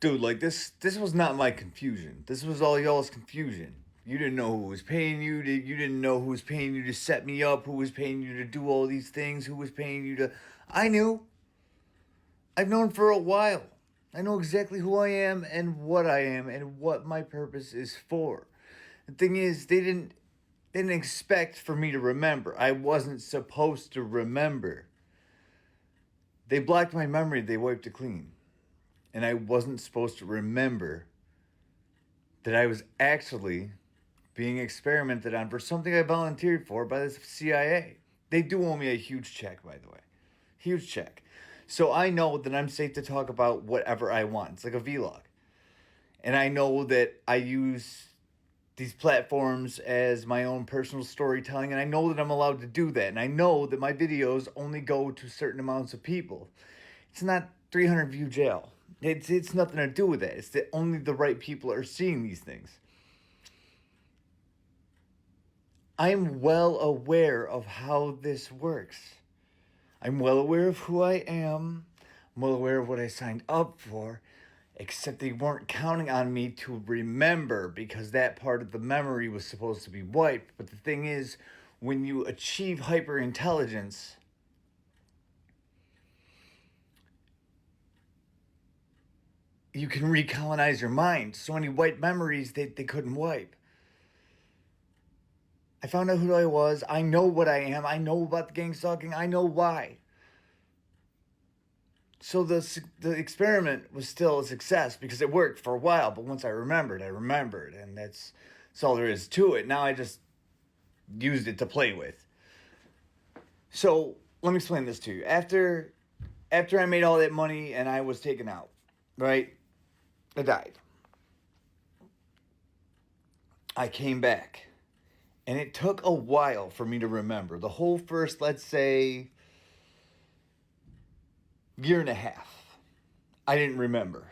Dude, like this was not my confusion. This was all y'all's confusion. You didn't know who was paying you. You didn't know who was paying you to set me up. Who was paying you to do all these things? Who was paying you to? I knew. I've known for a while. I know exactly who I am and what I am and what my purpose is for. The thing is, they didn't expect for me to remember. I wasn't supposed to remember. They blocked my memory. They wiped it clean, and I wasn't supposed to remember that I was actually being experimented on for something I volunteered for by the CIA. They do owe me a huge check, by the way. Huge check. So I know that I'm safe to talk about whatever I want. It's like a vlog. And I know that I use these platforms as my own personal storytelling, and I know that I'm allowed to do that. And I know that my videos only go to certain amounts of people. It's not 300 view jail. It's nothing to do with that. It's that only the right people are seeing these things. I'm well aware of how this works. I'm well aware of who I am. I'm well aware of what I signed up for, except they weren't counting on me to remember because that part of the memory was supposed to be wiped. But the thing is, when you achieve hyper intelligence, you can recolonize your mind. So many wiped memories they couldn't wipe. I found out who I was. I know what I am. I know about the gang stalking. I know why. So the experiment was still a success because it worked for a while. But once I remembered, and that's all there is to it. Now I just used it to play with. So let me explain this to you. After I made all that money and I was taken out, right? I died. I came back. And it took a while for me to remember. The whole first, let's say, year and a half, I didn't remember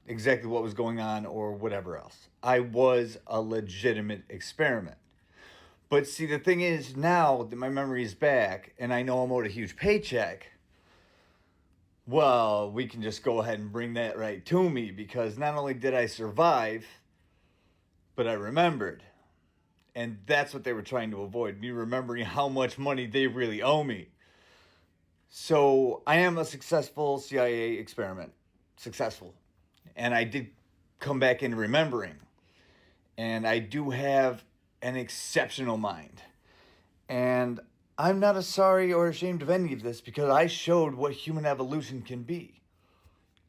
exactly what was going on or whatever else. I was a legitimate experiment. But see, the thing is, now that my memory is back and I know I'm owed a huge paycheck, well, we can just go ahead and bring that right to me because not only did I survive, but I remembered. And that's what they were trying to avoid, me remembering how much money they really owe me. So I am a successful CIA experiment. Successful. And I did come back into remembering. And I do have an exceptional mind. And I'm not sorry or ashamed of any of this because I showed what human evolution can be.